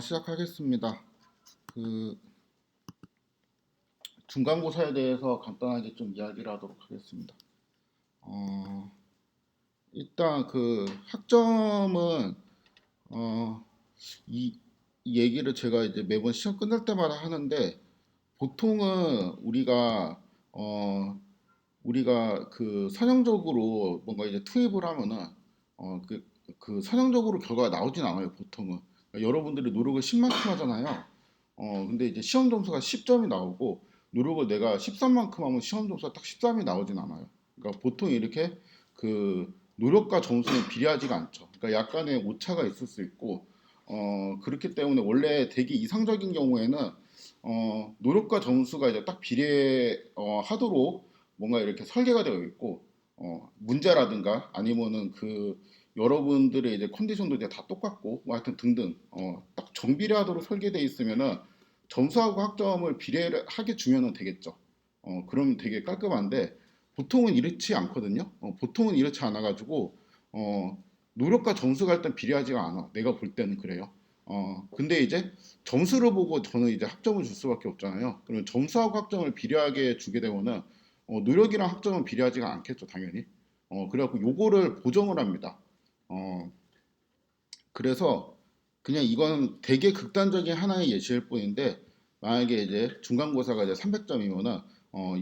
시작하겠습니다. 그 중간고사에 대해서 간단하게 좀 이야기를 하도록 하겠습니다. 어, 일단 그 학점은 어, 이 얘기를 제가 이제 매번 시험 끝날 때마다 하는데 보통은 우리가 그 선형적으로 뭔가 이제 투입을 하면은 어, 그, 그 선형적으로 결과가 나오진 않아요, 보통은. 그러니까 여러분들이 노력을 10만큼 하잖아요. 근데 이제 시험 점수가 10점이 나오고 노력을 내가 13만큼 하면 시험 점수가 딱 13이 나오진 않아요. 그러니까 보통 이렇게 그 노력과 점수는 비례하지가 않죠. 그러니까 약간의 오차가 있을 수 있고 그렇기 때문에 원래 되게 이상적인 경우에는 노력과 점수가 이제 딱 비례하도록 뭔가 이렇게 설계가 되어 있고 문제라든가 아니면은 그 여러분들의 이제 컨디션도 이제 다 똑같고 뭐 하여튼 등등 딱 정비례하도록 설계되어 있으면은 점수하고 학점을 비례하게 주면은 되겠죠. 그러면 되게 깔끔한데 보통은 이렇지 않거든요. 보통은 이렇지 않아 가지고 노력과 점수가 일단 비례하지가 않아. 내가 볼 때는 그래요. 근데 이제 점수를 보고 저는 이제 학점을 줄 수밖에 없잖아요. 그러면 점수하고 학점을 비례하게 주게 되면은 노력이랑 학점은 비례하지가 않겠죠, 당연히. 그래갖고 요거를 보정을 합니다. 어, 그래서 그냥 이건 되게 극단적인 하나의 예시일 뿐인데 만약에 이제 중간고사가 이제 300점이면은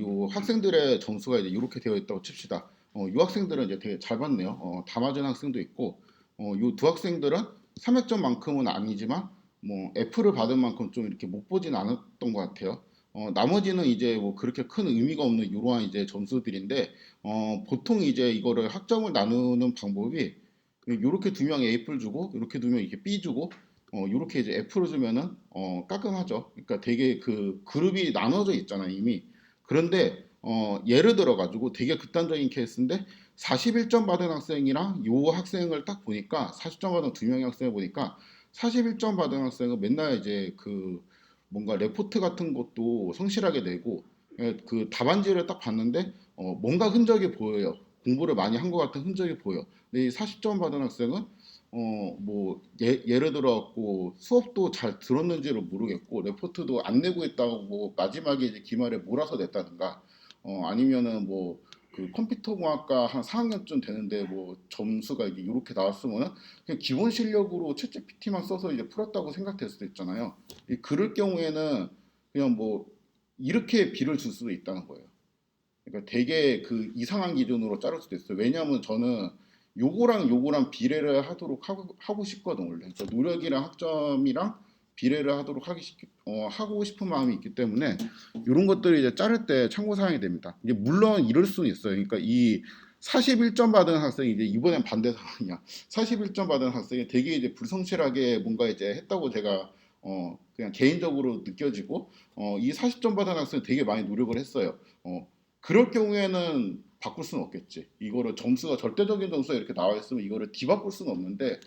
요 학생들의 점수가 이제 이렇게 되어 있다고 칩시다. 요 학생들은 이제 되게 잘 봤네요. 다 맞은 학생도 있고 요 두 학생들은 300점만큼은 아니지만 뭐 F를 받은 만큼 좀 이렇게 못 보진 않았던 것 같아요. 나머지는 이제 뭐 그렇게 큰 의미가 없는 이러한 이제 점수들인데 보통 이제 이거를 학점을 나누는 방법이 요렇게 두 명 A풀 주고 요렇게 두 명 이렇게 B 주고 요렇게 이제 F를 주면은 깔끔하죠. 그러니까 되게 그 그룹이 나눠져 있잖아요, 이미. 그런데 예를 들어 가지고 되게 극단적인 케이스인데 41점 받은 학생이랑 요 학생을 딱 보니까 40점 받은 두 명의 학생을 보니까 41점 받은 학생은 맨날 이제 그 뭔가 레포트 같은 것도 성실하게 내고 그 답안지를 딱 봤는데 뭔가 흔적이 보여요. 공부를 많이 한 것 같은 흔적이 보여. 근데 이 40점 받은 학생은 뭐 예를 들어 갖고 수업도 잘 들었는지를 모르겠고 레포트도 안 내고 있다고 마지막에 이제 기말에 몰아서 냈다든가 아니면은 뭐 그 컴퓨터공학과 한 4학년쯤 되는데 뭐 점수가 이게 이렇게 나왔으면은 그냥 기본 실력으로 챗GPT만 써서 이제 풀었다고 생각될 수도 있잖아요. 그럴 경우에는 그냥 뭐 이렇게 B를 줄 수도 있다는 거예요. 그러니까 되게 그 이상한 기준으로 자를 수도 있어요. 왜냐하면 저는 요거랑 비례를 하도록 하고 싶거든 원래. 그러니까 노력이랑 학점이랑 비례를 하고 싶은 마음이 있기 때문에 이런 것들을 이제 자를 때 참고 사항이 됩니다. 이제 물론 이럴 수는 있어요. 그러니까 이 41점 받은 학생이 이제 이번엔 반대 상황이야. 41점 받은 학생이 되게 이제 불성실하게 뭔가 이제 했다고 제가 그냥 개인적으로 느껴지고 이 40점 받은 학생이 되게 많이 노력을 했어요. 그럴 경우에는 바꿀 수는 없겠지. 이거를 점수가 절대적인 점수가 이렇게 나와 있으면 이거를 뒤바꿀 수는 없는데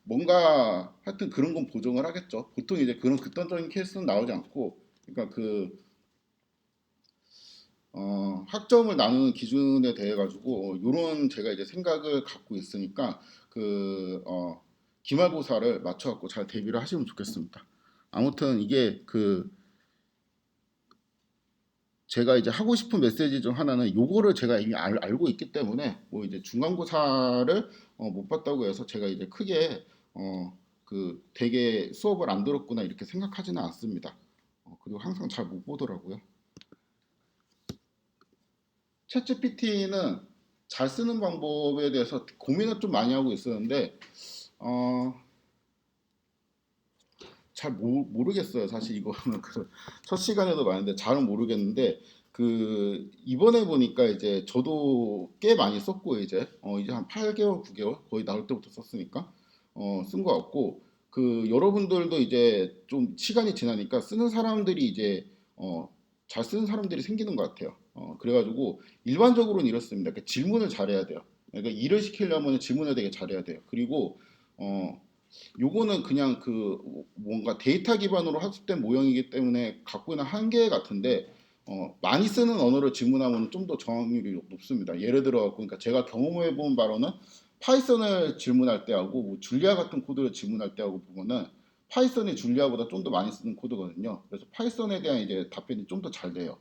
뭔가 하여튼 그런 건 보정을 하겠죠. 보통 이제 그런 극단적인 케이스는 나오지 않고 그러니까 그 학점을 나누는 기준에 대해 가지고 요런 제가 이제 생각을 갖고 있으니까 그 기말고사를 맞춰 갖고 잘 대비를 하시면 좋겠습니다. 아무튼 이게 그 제가 이제 하고 싶은 메시지 중 하나는 요거를 제가 이미 알고 있기 때문에 뭐 이제 중간고사를 못 봤다고 해서 제가 이제 크게 그 되게 수업을 안 들었구나 이렇게 생각하지는 않습니다. 그리고 항상 잘 못 보더라고요. 챗GPT는 잘 쓰는 방법에 대해서 고민을 좀 많이 하고 있었는데 어, 잘 모르겠어요. 사실 이거는 그 첫 시간에도 많은데 잘은 모르겠는데 그 이번에 보니까 이제 저도 꽤 많이 썼고 이제 한 8개월, 9개월 거의 나올 때부터 썼으니까 쓴 것 같고 그 여러분들도 이제 좀 시간이 지나니까 쓰는 사람들이 이제 잘 쓰는 사람들이 생기는 것 같아요. 그래가지고 일반적으로는 이렇습니다. 그러니까 질문을 잘해야 돼요. 그러니까 일을 시키려면 질문을 되게 잘해야 돼요. 그리고 어, 요거는 그냥 그 뭔가 데이터 기반으로 학습된 모형이기 때문에 갖고 있는 한계 같은데 많이 쓰는 언어를 질문하면 좀 더 정확률이 높습니다. 예를 들어 그러니까 제가 경험해 본 바로는 파이썬을 질문할 때하고 뭐 줄리아 같은 코드를 질문할 때하고 보면은 파이썬이 줄리아보다 좀 더 많이 쓰는 코드거든요. 그래서 파이썬에 대한 이제 답변이 좀 더 잘 돼요.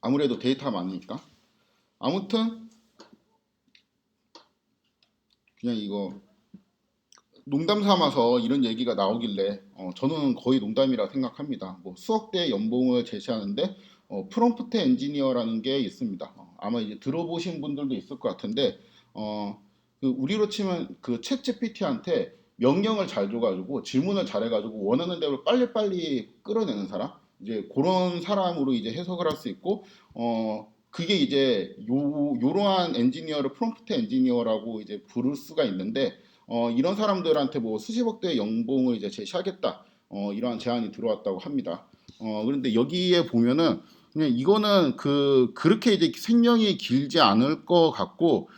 아무래도 데이터가 많으니까. 아무튼 그냥 이거 농담 삼아서 이런 얘기가 나오길래 저는 거의 농담이라 생각합니다. 뭐 수억대 연봉을 제시하는데 프롬프트 엔지니어라는 게 있습니다. 아마 이제 들어보신 분들도 있을 것 같은데 그 우리로 치면 그 챗 GPT한테 명령을 잘 줘가지고 질문을 잘해가지고 원하는 대로 빨리빨리 끌어내는 사람, 이제 그런 사람으로 이제 해석을 할 수 있고 그게 이제 요러한 엔지니어를 프롬프트 엔지니어라고 이제 부를 수가 있는데 이런 사람들한테 뭐 수십억 대 연봉을 이제 제시하겠다. 이러한 제안이 들어왔다고 합니다. 그런데 여기에 보면은 그냥 이거는 그렇게 이제 생명이 길지 않을 것 같고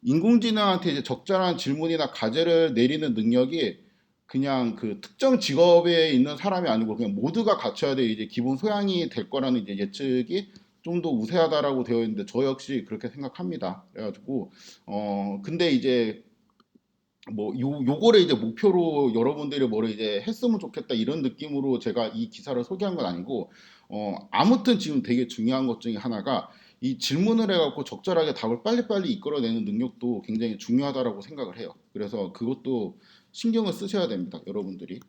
인공지능한테 이제 적절한 질문이나 과제를 내리는 능력이 그냥 그 특정 직업에 있는 사람이 아니고 그냥 모두가 갖춰야 될 이제 기본 소양이 될 거라는 이제 예측이 좀 더 우세하다라고 되어 있는데 저 역시 그렇게 생각합니다. 그래가지고 근데 이제 뭐 요거를 이제 목표로 여러분들이 뭐를 이제 했으면 좋겠다 이런 느낌으로 제가 이 기사를 소개한 건 아니고 아무튼 지금 되게 중요한 것 중에 하나가 이 질문을 해갖고 적절하게 답을 빨리빨리 이끌어내는 능력도 굉장히 중요하다라고 생각을 해요. 그래서 그것도 신경을 쓰셔야 됩니다, 여러분들이.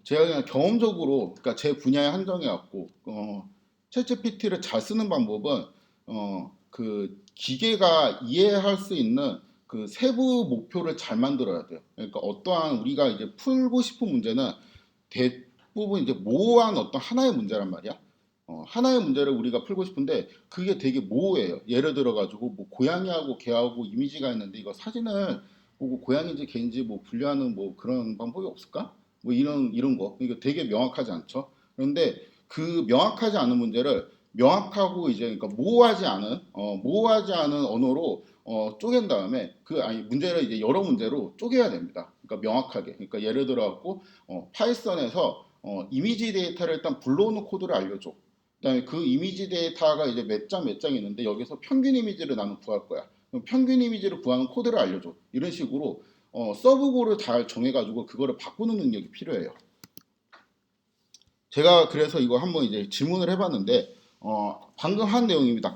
제가 그냥 경험적으로, 그러니까 제 분야에 한정해 갖고 챗GPT를 잘 쓰는 방법은 그 기계가 이해할 수 있는 그 세부 목표를 잘 만들어야 돼요. 그러니까 어떠한 우리가 이제 풀고 싶은 문제는 대부분 이제 모호한 어떤 하나의 문제란 말이야. 하나의 문제를 우리가 풀고 싶은데 그게 되게 모호해요. 예를 들어 가지고 뭐 고양이하고 개하고 이미지가 있는데 이거 사진을 보고 고양이인지 개인지 뭐 분류하는 뭐 그런 방법이 없을까? 뭐 이런 거 이거 되게 명확하지 않죠. 그런데 그 명확하지 않은 문제를 명확하고 이제 그러니까 모호하지 않은 언어로 쪼갠 다음에 그 아니 문제를 이제 여러 문제로 쪼개야 됩니다. 그러니까 명확하게. 그러니까 예를 들어 갖고 파이썬에서 이미지 데이터를 일단 불러오는 코드를 알려줘. 그다음에 그 이미지 데이터가 이제 몇 장 있는데 여기서 평균 이미지를 나는 구할 거야. 그럼 평균 이미지를 구하는 코드를 알려줘. 이런 식으로 서브고를 잘 정해가지고 그거를 바꾸는 능력이 필요해요. 제가 그래서 이거 한번 이제 질문을 해봤는데 방금 한 내용입니다.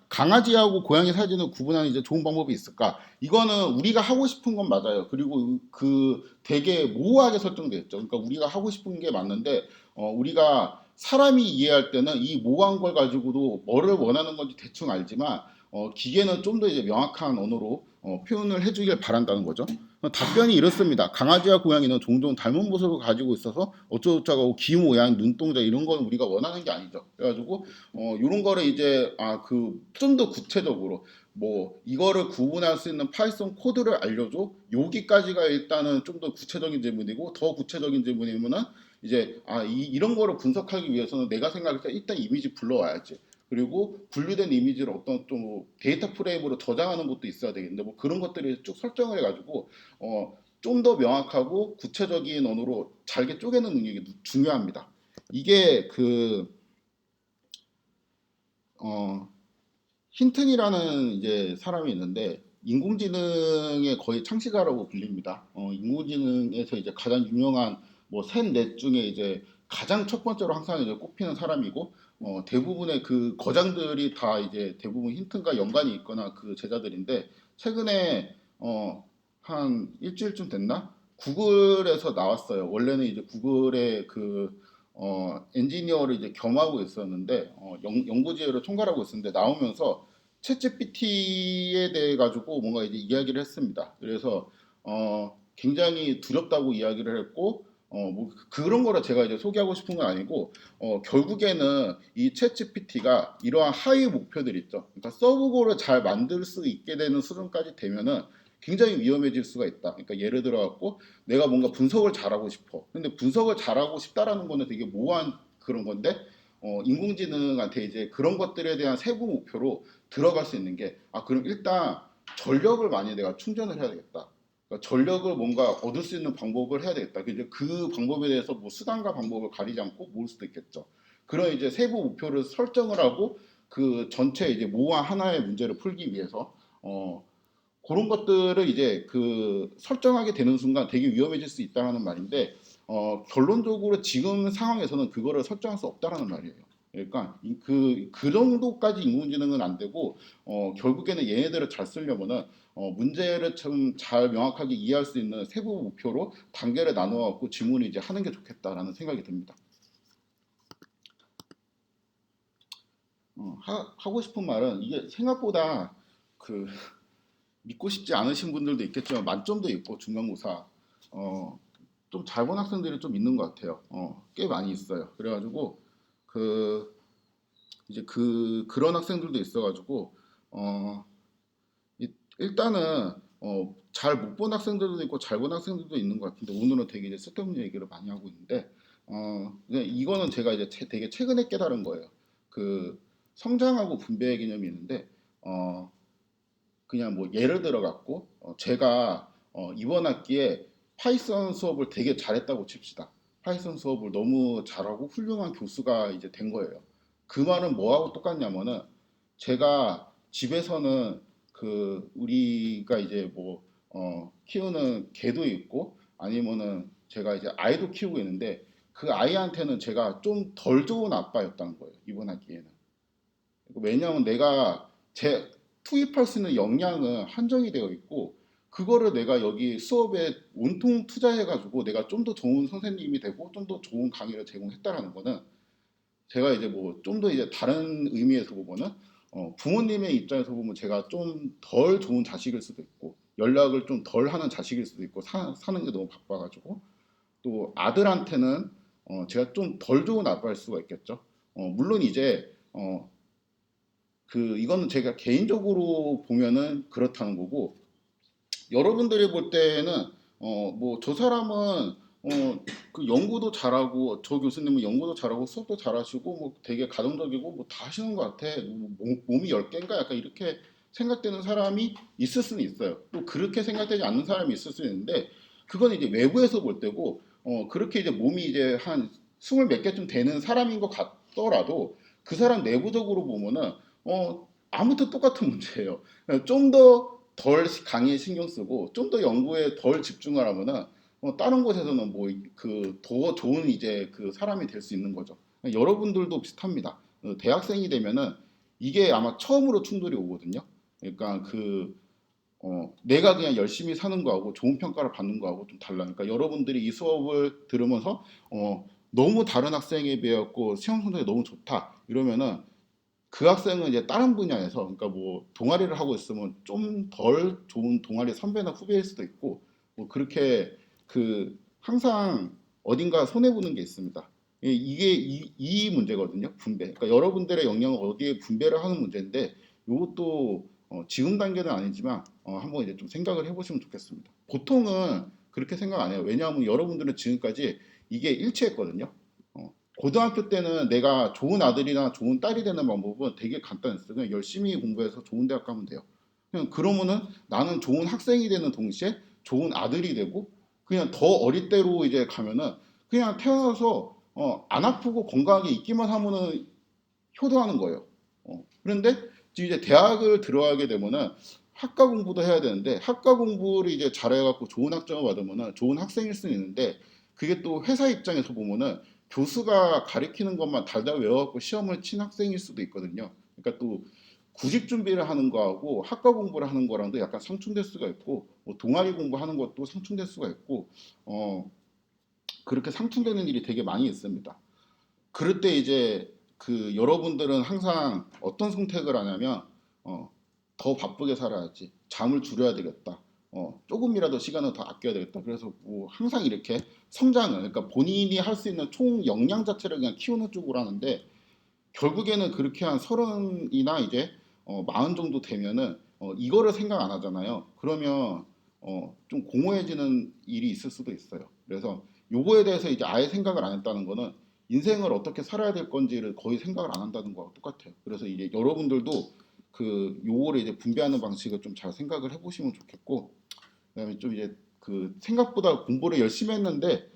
강아지하고 고양이 사진을 구분하는 이제 좋은 방법이 있을까? 이거는 우리가 하고 싶은 건 맞아요. 그리고 그 되게 모호하게 설정되어 있죠. 그러니까 우리가 하고 싶은 게 맞는데 우리가 사람이 이해할 때는 이 모호한 걸 가지고도 뭐를 원하는 건지 대충 알지만 기계는 좀 더 이제 명확한 언어로 표현을 해주길 바란다는 거죠. 답변이 이렇습니다. 강아지와 고양이는 종종 닮은 모습을 가지고 있어서 어쩌고저쩌고 귀 모양, 눈동자 이런 건 우리가 원하는 게 아니죠. 그래가지고 이런 거를 이제 그 좀 더 구체적으로 뭐 이거를 구분할 수 있는 파이썬 코드를 알려줘. 여기까지가 일단은 좀 더 구체적인 질문이고 더 구체적인 질문이면은 이제 이런 거를 분석하기 위해서는 내가 생각할 때 일단 이미지 불러와야지. 그리고 분류된 이미지를 어떤 좀 데이터 프레임으로 저장하는 것도 있어야 되겠는데 뭐 그런 것들을 쭉 설정을 해가지고 좀 더 명확하고 구체적인 언어로 잘게 쪼개는 능력이 중요합니다. 이게 어, 힌튼이라는 이제 사람이 있는데 인공지능의 거의 창시자라고 불립니다. 인공지능에서 이제 가장 유명한 뭐 셋 넷 중에 이제 가장 첫 번째로 항상 이제 꼽히는 사람이고 대부분의 그 거장들이 다 이제 대부분 힌튼과 연관이 있거나 그 제자들인데 최근에 한 일주일쯤 됐나? 구글에서 나왔어요. 원래는 이제 구글의 엔지니어를 이제 겸하고 있었는데 연구지회를 총괄하고 있었는데 나오면서 챗GPT에 대해 가지고 뭔가 이제 이야기를 했습니다. 그래서 굉장히 두렵다고 이야기를 했고 뭐 그런 거를 제가 이제 소개하고 싶은 건 아니고 결국에는 이 챗GPT가 이러한 하위 목표들 있죠. 그러니까 서브고를 잘 만들 수 있게 되는 수준까지 되면은 굉장히 위험해질 수가 있다. 그러니까 예를 들어 갖고 내가 뭔가 분석을 잘하고 싶어. 근데 분석을 잘하고 싶다라는 거는 되게 모호한 그런 건데 인공지능한테 이제 그런 것들에 대한 세부 목표로 들어갈 수 있는 게 그럼 일단 전력을 많이 내가 충전을 해야 되겠다. 그러니까 전력을 뭔가 얻을 수 있는 방법을 해야 되겠다. 이제 그 방법에 대해서 뭐 수단과 방법을 가리지 않고 모을 수도 있겠죠. 그런 이제 세부 목표를 설정을 하고 그 전체 이제 모호한 하나의 문제를 풀기 위해서 그런 것들을 이제 그 설정하게 되는 순간 되게 위험해질 수 있다는 말인데 결론적으로 지금 상황에서는 그거를 설정할 수 없다라는 말이에요. 그러니까 그 정도까지 인공지능은 안 되고 결국에는 얘네들을 잘 쓰려면은 문제를 좀 잘 명확하게 이해할 수 있는 세부 목표로 단계를 나누어 갖고 질문을 이제 하는 게 좋겠다라는 생각이 듭니다. 하고 싶은 말은 이게 생각보다 그 믿고 싶지 않으신 분들도 있겠지만 만점도 있고 중간고사 어, 좀 잘 본 학생들이 좀 있는 것 같아요. 꽤 많이 있어요. 그래가지고 그 이제 그런 학생들도 있어가지고 어, 일단은 잘 못 본 학생들도 있고 잘 본 학생들도 있는 것 같은데 오늘은 되게 이제 쓸데없는 얘기를 많이 하고 있는데 그냥 이거는 제가 이제 되게 최근에 깨달은 거예요. 그 성장하고 분배의 개념이 있는데 어, 그냥 뭐 예를 들어 갖고 제가 이번 학기에 파이썬 수업을 되게 잘했다고 칩시다. 파이썬 수업을 너무 잘하고 훌륭한 교수가 이제 된 거예요. 그 말은 뭐하고 똑같냐면은 제가 집에서는 그 우리가 이제 뭐 키우는 개도 있고 아니면은 제가 이제 아이도 키우고 있는데 그 아이한테는 제가 좀 덜 좋은 아빠였다는 거예요. 이번 학기에는. 왜냐하면 내가 제 투입할 수 있는 역량은 한정이 되어 있고 그거를 내가 여기 수업에 온통 투자해가지고 내가 좀 더 좋은 선생님이 되고 좀 더 좋은 강의를 제공했다라는 거는 제가 이제 뭐 좀 더 이제 다른 의미에서 보면은 부모님의 입장에서 보면 제가 좀 덜 좋은 자식일 수도 있고 연락을 좀 덜 하는 자식일 수도 있고 사는 게 너무 바빠가지고 또 아들한테는 제가 좀 덜 좋은 아빠일 수가 있겠죠. 물론 이제 이거는 제가 개인적으로 보면은 그렇다는 거고 여러분들이 볼 때는 뭐 저 사람은 그 연구도 잘하고 저 교수님은 연구도 잘하고 수업도 잘하시고 뭐 되게 가정적이고 뭐 다 하시는 것 같아. 몸이 10개인가 약간 이렇게 생각되는 사람이 있을 수는 있어요. 또 그렇게 생각되지 않는 사람이 있을 수 있는데 그건 이제 외부에서 볼 때고 그렇게 이제 몸이 이제 한 스물 몇 개쯤 되는 사람인 것 같더라도 그 사람 내부적으로 보면은 아무튼 똑같은 문제예요. 좀 더 덜 강의에 신경 쓰고 좀 더 연구에 덜 집중을 하면은 다른 곳에서는 뭐 그 더 좋은 이제 그 사람이 될 수 있는 거죠. 여러분들도 비슷합니다. 대학생이 되면은 이게 아마 처음으로 충돌이 오거든요. 그러니까 내가 그냥 열심히 사는 거하고 좋은 평가를 받는 거하고 좀 달라니까 여러분들이 이 수업을 들으면서 너무 다른 학생에 비하고 시험 성적이 너무 좋다 이러면은 그 학생은 이제 다른 분야에서 그러니까 뭐 동아리를 하고 있으면 좀 덜 좋은 동아리 선배나 후배일 수도 있고 뭐 그렇게 항상 어딘가 손해 보는 게 있습니다. 이게 이 문제거든요. 분배. 그러니까 여러분들의 역량을 어디에 분배를 하는 문제인데 이것도 지금 단계는 아니지만 한번 이제 좀 생각을 해보시면 좋겠습니다. 보통은 그렇게 생각 안 해요. 왜냐하면 여러분들은 지금까지 이게 일치했거든요. 고등학교 때는 내가 좋은 아들이나 좋은 딸이 되는 방법은 되게 간단했어요. 그냥 열심히 공부해서 좋은 대학 가면 돼요. 그냥 그러면은 나는 좋은 학생이 되는 동시에 좋은 아들이 되고 그냥 더 어릴 때로 이제 가면은 그냥 태어나서 안 아프고 건강하게 있기만 하면은 효도하는 거예요. 그런데 이제 대학을 들어가게 되면은 학과 공부도 해야 되는데 학과 공부를 이제 잘해갖고 좋은 학점을 받으면은 좋은 학생일 수는 있는데 그게 또 회사 입장에서 보면은 교수가 가리키는 것만 달달 외워갖고 시험을 친 학생일 수도 있거든요. 그러니까 또 구직 준비를 하는 거하고 학과 공부를 하는 거랑도 약간 상충될 수가 있고 뭐 동아리 공부하는 것도 상충될 수가 있고 그렇게 상충되는 일이 되게 많이 있습니다. 그럴 때 이제 여러분들은 항상 어떤 선택을 하냐면 어, 더 바쁘게 살아야지 잠을 줄여야 되겠다 조금이라도 시간을 더 아껴야 되겠다 그래서 뭐 항상 이렇게 성장을 그러니까 본인이 할 수 있는 총 역량 자체를 그냥 키우는 쪽으로 하는데 결국에는 그렇게 한 서른이나 이제 마흔 정도 되면은 이거를 생각 안 하잖아요. 그러면 좀 공허해지는 일이 있을 수도 있어요. 그래서 요거에 대해서 이제 아예 생각을 안 했다는 거는 인생을 어떻게 살아야 될 건지를 거의 생각을 안 한다는 거와 똑같아요. 그래서 이제 여러분들도 요거를 이제 분배하는 방식을 좀 잘 생각을 해보시면 좋겠고, 그다음에 좀 이제 생각보다 공부를 열심히 했는데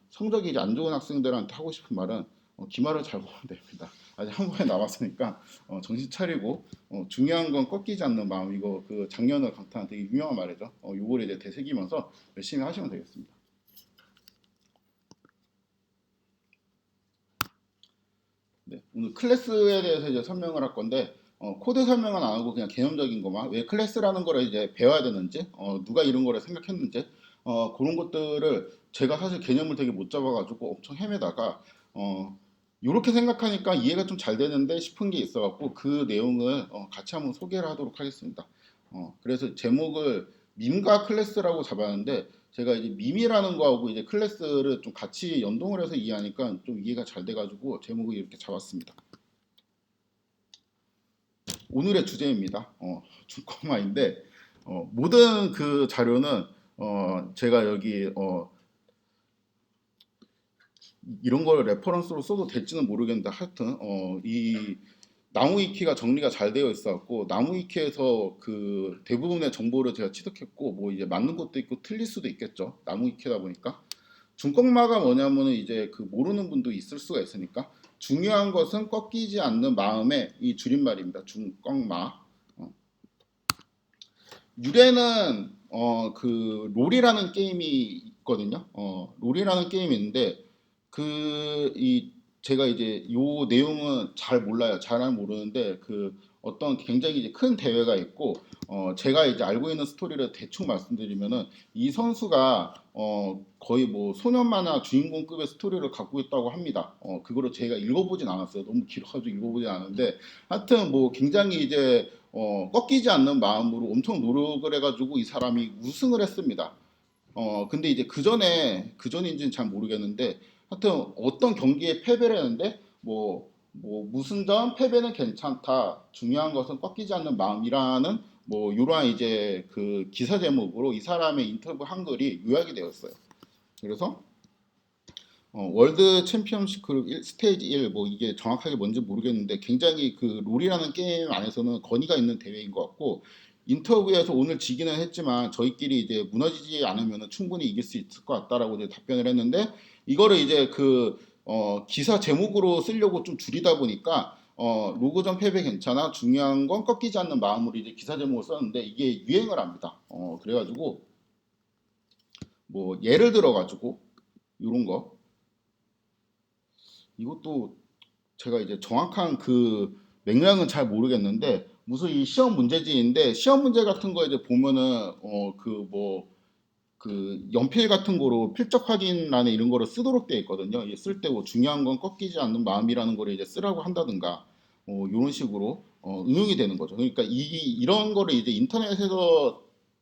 성적이 이제 안 좋은 학생들한테 하고 싶은 말은 기말을 잘 보면 됩니다. 아직 한 번에 남았으니까 정신 차리고 중요한 건 꺾이지 않는 마음 이거 그 작년을 강타한 되게 유명한 말이죠. 요거를 이제 되새기면서 열심히 하시면 되겠습니다. 네, 오늘 클래스에 대해서 이제 설명을 할 건데 코드 설명은 안 하고 그냥 개념적인 것만 왜 클래스라는 거를 이제 배워야 되는지 누가 이런 거를 생각했는지 그런 것들을 제가 사실 개념을 되게 못 잡아가지고 엄청 헤매다가 이렇게 생각하니까 이해가 좀 잘 되는데 싶은 게 있어갖고 그 내용을 같이 한번 소개를 하도록 하겠습니다. 그래서 제목을 밈과 클래스라고 잡았는데 제가 이제 밈이라는 거하고 이제 클래스를 좀 같이 연동을 해서 이해하니까 좀 이해가 잘 돼가지고 제목을 이렇게 잡았습니다. 오늘의 주제입니다. 중코마인데 모든 그 자료는 제가 여기 이런 걸 레퍼런스로 써도 될지는 모르겠는데 하여튼 이 나무위키가 정리가 잘 되어 있어갖고 나무위키에서 그 대부분의 정보를 제가 취득했고 뭐 이제 맞는 것도 있고 틀릴 수도 있겠죠. 나무위키다 보니까 중꺾마가 뭐냐면은 이제 그 모르는 분도 있을 수가 있으니까 중요한 것은 꺾이지 않는 마음의 이 줄임말입니다. 중꺾마. 유래는 그 롤이라는 게임이 있거든요. 롤이라는 게임이 있는데 그 이 제가 이제 요 내용은 잘 몰라요. 잘은 모르는데 그 어떤 굉장히 이제 큰 대회가 있고 제가 이제 알고 있는 스토리를 대충 말씀드리면은 이 선수가 거의 뭐 소년 만화 주인공급의 스토리를 갖고 있다고 합니다. 그거를 제가 읽어보진 않았어요. 너무 길어가지고 읽어보진 않았는데 하여튼 뭐 굉장히 이제 꺾이지 않는 마음으로 엄청 노력을 해가지고 이 사람이 우승을 했습니다. 근데 이제 그 전인지는 잘 모르겠는데 하여튼 어떤 경기에 패배를 했는데 뭐 무승점 패배는 괜찮다. 중요한 것은 꺾이지 않는 마음이라는 뭐 이러한 이제 그 기사 제목으로 이 사람의 인터뷰 한글이 요약이 되어 있어요. 그래서 월드 챔피언십 그룹 스테이지 1 뭐 이게 정확하게 뭔지 모르겠는데 굉장히 그 롤이라는 게임 안에서는 권위가 있는 대회인 것 같고 인터뷰에서 오늘 지기는 했지만 저희끼리 이제 무너지지 않으면 충분히 이길 수 있을 것 같다라고 이제 답변을 했는데 이거를 이제 그 기사 제목으로 쓰려고 좀 줄이다 보니까 로고전 패배 괜찮아 중요한 건 꺾이지 않는 마음으로 이제 기사 제목을 썼는데 이게 유행을 합니다. 그래가지고 뭐 예를 들어가지고 이런 거 이것도 제가 이제 정확한 그 맥락은 잘 모르겠는데 무슨 이 시험 문제지인데 시험 문제 같은 거 이제 보면은 그 뭐 그 연필 같은 거로 필적 확인란에 이런 거를 쓰도록 되어 있거든요. 쓸 때 뭐 중요한 건 꺾이지 않는 마음이라는 거를 이제 쓰라고 한다든가 이런 식으로 응용이 되는 거죠. 그러니까 이런 거를 이제 인터넷에서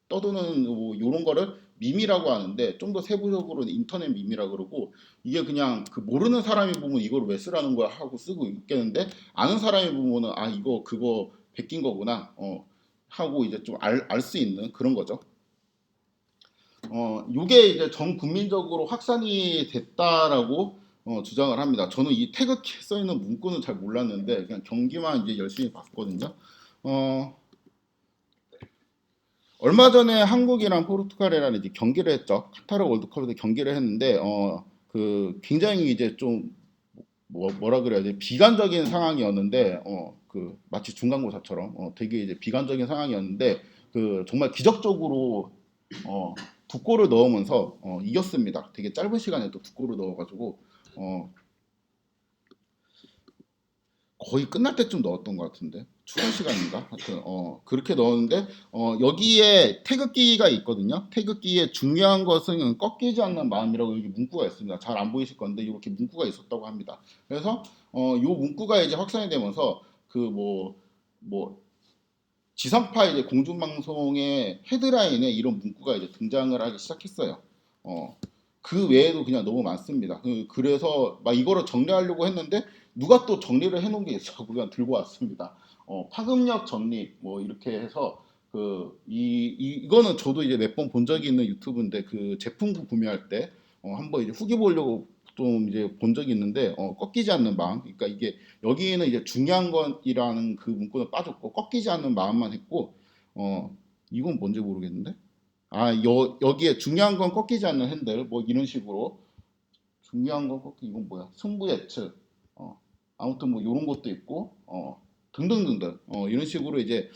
떠도는 뭐 이런 거를 밈이라고 하는데 좀 더 세부적으로 인터넷 밈이라 그러고 이게 그냥 그 모르는 사람이 보면 이걸 왜 쓰라는 거야 하고 쓰고 있겠는데 아는 사람이 보면은 아 이거 그거 베낀 거구나 하고 이제 좀 알 수 있는 그런 거죠. 요게 이제 전 국민적으로 확산이 됐다라고 주장을 합니다. 저는 이 태극기에 써 있는 문구는 잘 몰랐는데 그냥 경기만 이제 열심히 봤거든요. 어, 얼마 전에 한국이랑 포르투갈이랑 이제 경기를 했죠. 카타르 월드컵에서 경기를 했는데 그 굉장히 이제 좀 뭐라 그래야지 비관적인 상황이었는데 그 마치 중간고사처럼 되게 이제 비관적인 상황이었는데 그 정말 기적적으로 어, 두 골을 넣으면서 이겼습니다. 되게 짧은 시간에 또 두 골을 넣어가지고 어, 거의 끝날 때쯤 넣었던 것 같은데 추가 시간인가? 하여튼 그렇게 넣었는데 여기에 태극기가 있거든요. 태극기에 중요한 것은 꺾이지 않는 마음이라고 여기 문구가 있습니다. 잘 안 보이실 건데 이렇게 문구가 있었다고 합니다. 그래서 요 문구가 이제 확산이 되면서 그 뭐 지상파 이제 공중방송의 헤드라인에 이런 문구가 이제 등장을 하기 시작했어요. 어, 그 외에도 그냥 너무 많습니다. 그래서 막 이거를 정리하려고 했는데 누가 또 정리를 해놓은 게 있어 그냥 들고 왔습니다. 파급력 정리 뭐 이렇게 해서 이거는 저도 이제 몇 번 본 적이 있는 유튜브인데 그 제품 구매할 때 한번 이제 후기 보려고 좀 이제 본 적이 있는데 꺾이지 않는 마음 그러니까 이게 여기는 이제 중요한 것이라는 그 문구는 빠졌고 꺾이지 않는 마음만 했고 이건 뭔지 모르겠는데 여기에 중요한 건 꺾이지 않는 핸들 뭐 이런 식으로 중요한 건 꺾기 이건 뭐야 승부 예측 어, 아무튼 뭐 이런 것도 있고 등등등등 이런 식으로 이제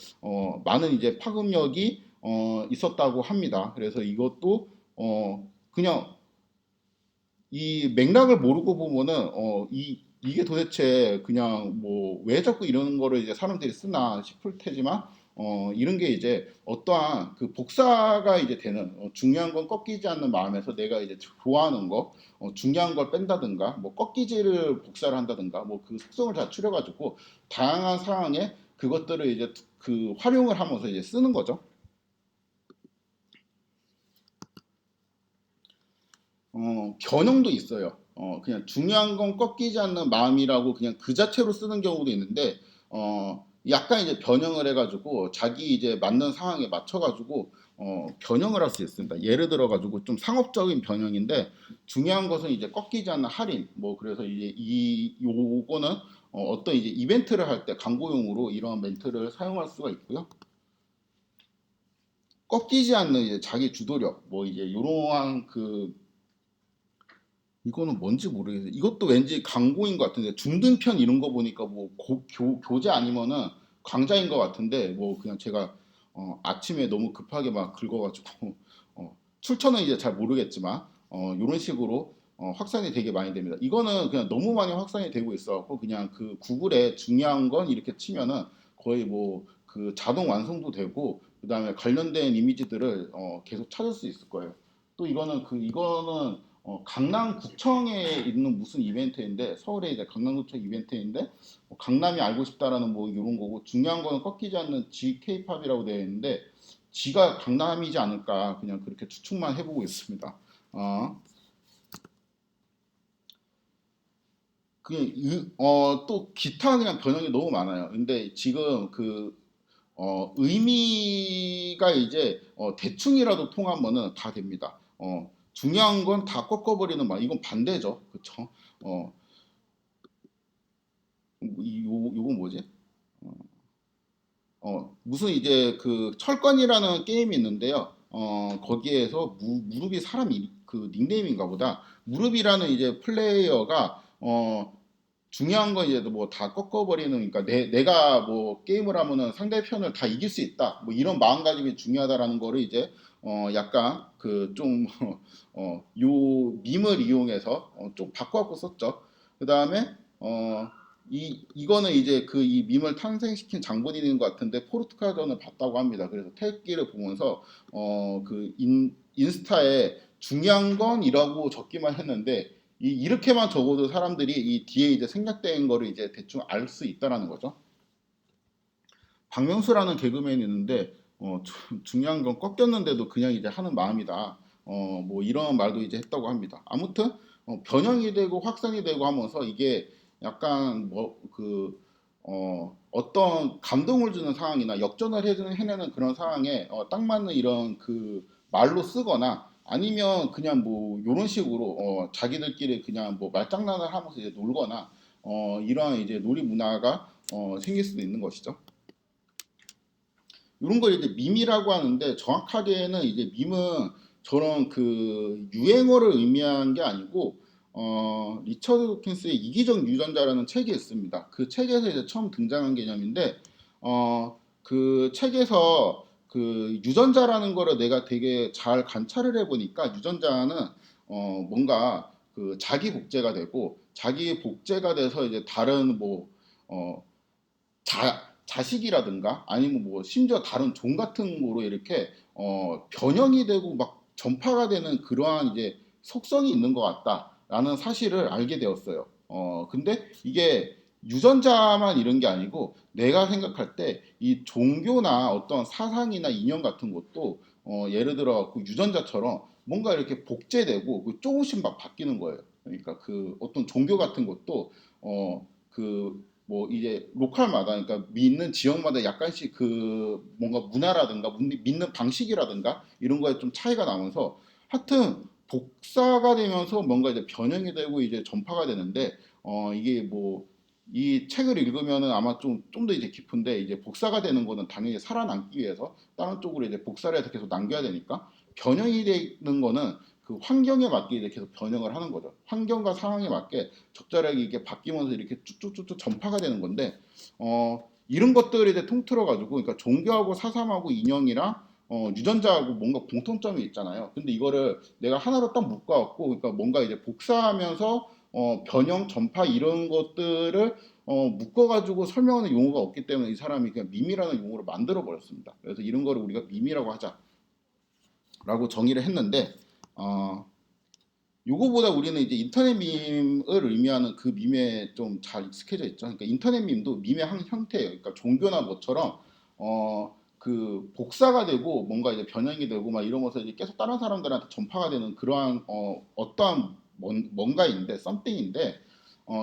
많은 이제 파급력이 있었다고 합니다. 그래서 이것도 그냥 이 맥락을 모르고 보면은 이게 도대체 그냥 뭐 왜 자꾸 이런 거를 이제 사람들이 쓰나 싶을 테지만 이런 게 이제 어떠한 그 복사가 이제 되는 중요한 건 꺾이지 않는 마음에서 내가 이제 좋아하는 거 중요한 걸 뺀다든가 뭐 꺾이지를 복사를 한다든가 뭐 그 속성을 다 추려가지고 다양한 상황에 그것들을 이제 그 활용을 하면서 이제 쓰는 거죠. 변형도 있어요. 그냥 중요한 건 꺾이지 않는 마음이라고 그냥 그 자체로 쓰는 경우도 있는데, 약간 이제 변형을 해가지고 자기 이제 맞는 상황에 맞춰가지고, 변형을 할 수 있습니다. 예를 들어가지고 좀 상업적인 변형인데, 중요한 것은 이제 꺾이지 않는 할인, 뭐 그래서 이제 요거는 어떤 이제 이벤트를 할 때 광고용으로 이러한 멘트를 사용할 수가 있고요. 꺾이지 않는 이제 자기 주도력, 뭐 이제 이러한 그 이거는 뭔지 모르겠어요. 이것도 왠지 광고인 것 같은데 중등편 이런 거 보니까 뭐 교재 아니면은 강좌인 것 같은데 뭐 그냥 제가 아침에 너무 급하게 막 긁어가지고 출처는 이제 잘 모르겠지만 이런 식으로 확산이 되게 많이 됩니다. 이거는 그냥 너무 많이 확산이 되고 있어갖고 그냥 그 구글에 중요한 건 이렇게 치면은 거의 뭐 그 자동 완성도 되고 그다음에 관련된 이미지들을 계속 찾을 수 있을 거예요. 또 이거는 강남구청에 있는 무슨 이벤트인데 서울에 이제 강남구청 이벤트인데 강남이 알고 싶다라는 뭐 이런 거고 중요한 거는 꺾이지 않는 GK-팝이라고 되어 있는데 지가 강남이지 않을까 그냥 그렇게 추측만 해보고 있습니다. 어, 또 기타 그냥 변형이 너무 많아요. 근데 지금 의미가 이제 대충이라도 통하면은 다 됩니다. 중요한 건 다 꺾어버리는 말. 이건 반대죠. 그쵸? 어, 요건 뭐지? 무슨 이제 그 철권이라는 게임이 있는데요. 거기에서 무릎이 사람 그 닉네임인가 보다. 무릎이라는 이제 플레이어가 중요한 건 이제 뭐 다 꺾어버리는 그러니까 내가 뭐 게임을 하면은 상대편을 다 이길 수 있다. 뭐 이런 마음가짐이 중요하다라는 거를 이제 약간 그 좀 요 밈을 이용해서 좀 바꿔갖고 썼죠. 그 다음에 이거는 이제 그 이 밈을 탄생시킨 장본인인 것 같은데 포르투갈전을 봤다고 합니다. 그래서 태극기를 보면서 인스타에 중요한 건이라고 적기만 했는데 이렇게만 적어도 사람들이 이 뒤에 이제 생략된 거를 이제 대충 알 수 있다라는 거죠. 박명수라는 개그맨이 있는데 중요한 건 꺾였는데도 그냥 이제 하는 마음이다. 뭐 이런 말도 이제 했다고 합니다. 아무튼 변형이 되고 확산이 되고 하면서 이게 약간 어떤 감동을 주는 상황이나 역전을 해내는 그런 상황에 딱 맞는 이런 그 말로 쓰거나 아니면 그냥 뭐 이런 식으로 자기들끼리 그냥 뭐 말장난을 하면서 이제 놀거나 이러한 이제 놀이 문화가 생길 수도 있는 것이죠. 이런 걸 이제 밈이라고 하는데 정확하게는 이제 밈은 저런 그 유행어를 의미한 게 아니고 리처드 도킨스의 이기적 유전자라는 책이 있습니다. 그 책에서 이제 처음 등장한 개념인데 그 책에서 그 유전자라는 거를 내가 되게 잘 관찰을 해보니까 유전자는 뭔가 그 자기 복제가 되고 자기 복제가 돼서 이제 다른 뭐 어, 자식이라든가 아니면 뭐 심지어 다른 종 같은 거로 이렇게 변형이 되고 막 전파가 되는 그러한 이제 속성이 있는 것 같다라는 사실을 알게 되었어요. 근데 이게 유전자만 이런 게 아니고 내가 생각할 때 이 종교나 어떤 사상이나 이념 같은 것도 예를 들어 그 유전자처럼 뭔가 이렇게 복제되고 조금씩 막 바뀌는 거예요. 그러니까 그 어떤 종교 같은 것도 뭐 이제 로컬마다 그러니까 믿는 지역마다 약간씩 그 뭔가 문화라든가 믿는 방식이라든가 이런 거에 좀 차이가 나면서 하여튼 복사가 되면서 뭔가 이제 변형이 되고 이제 전파가 되는데 이게 뭐 이 책을 읽으면은 아마 좀 더 이제 깊은데 이제 복사가 되는 거는 당연히 살아남기 위해서 다른 쪽으로 이제 복사를 해서 계속 남겨야 되니까 변형이 되는 거는 그 환경에 맞게 이제 계속 변형을 하는 거죠. 환경과 상황에 맞게 적절하게 이게 바뀌면서 이렇게 쭉쭉쭉쭉 전파가 되는 건데, 이런 것들을 이제 통틀어 가지고, 그러니까 종교하고 사삼하고 인형이랑 유전자하고 뭔가 공통점이 있잖아요. 근데 이거를 내가 하나로 딱 묶어갖고, 그러니까 뭔가 이제 복사하면서 변형, 전파 이런 것들을 묶어가지고 설명하는 용어가 없기 때문에 이 사람이 그냥 밈이라는 용어를 만들어 버렸습니다. 그래서 이런 거를 우리가 밈이라고 하자라고 정의를 했는데, 어, 요거보다 우리는 이제 인터넷 밈을 의미하는 그 밈에 좀 잘 익숙해져 있죠. 그러니까 인터넷 밈도 밈의 한 형태예요. 그러니까 종교나 뭐처럼 그 복사가 되고 뭔가 이제 변형이 되고 막 이러면서 이제 계속 다른 사람들한테 전파가 되는 그러한 어떠한 뭔가인데 something인데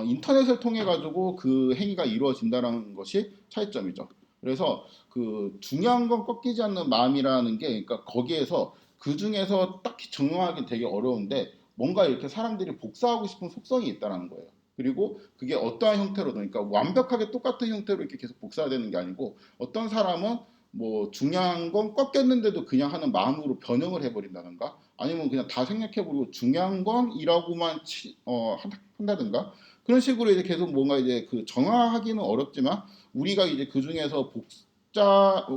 인터넷을 통해 가지고 그 행위가 이루어진다는 것이 차이점이죠. 그래서 그 중요한 건 꺾이지 않는 마음이라는 게 그러니까 거기에서 그 중에서 딱히 정형하기 되게 어려운데 뭔가 이렇게 사람들이 복사하고 싶은 속성이 있다는 거예요. 그리고 그게 어떠한 형태로든 그러니까 완벽하게 똑같은 형태로 이렇게 계속 복사되는 게 아니고 어떤 사람은 뭐 중요한 건 꺾였는데도 그냥 하는 마음으로 변형을 해버린다든가 아니면 그냥 다 생략해버리고 중요한 건이라고만 한다든가 그런 식으로 이제 계속 뭔가 이제 그 정화하기는 어렵지만 우리가 이제 그 중에서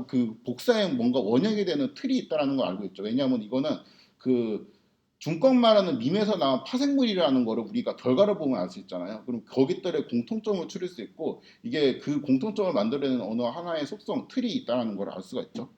그 복사에 뭔가 원형이 되는 틀이 있다라는 걸 알고 있죠. 왜냐하면 이거는 그 중권 말하는 밈에서 나온 파생물이라는 거를 우리가 결과를 보면 알 수 있잖아요. 그럼 거기들의 공통점을 추릴 수 있고 이게 그 공통점을 만들어내는 어느 하나의 속성, 틀이 있다는 걸 알 수가 있죠.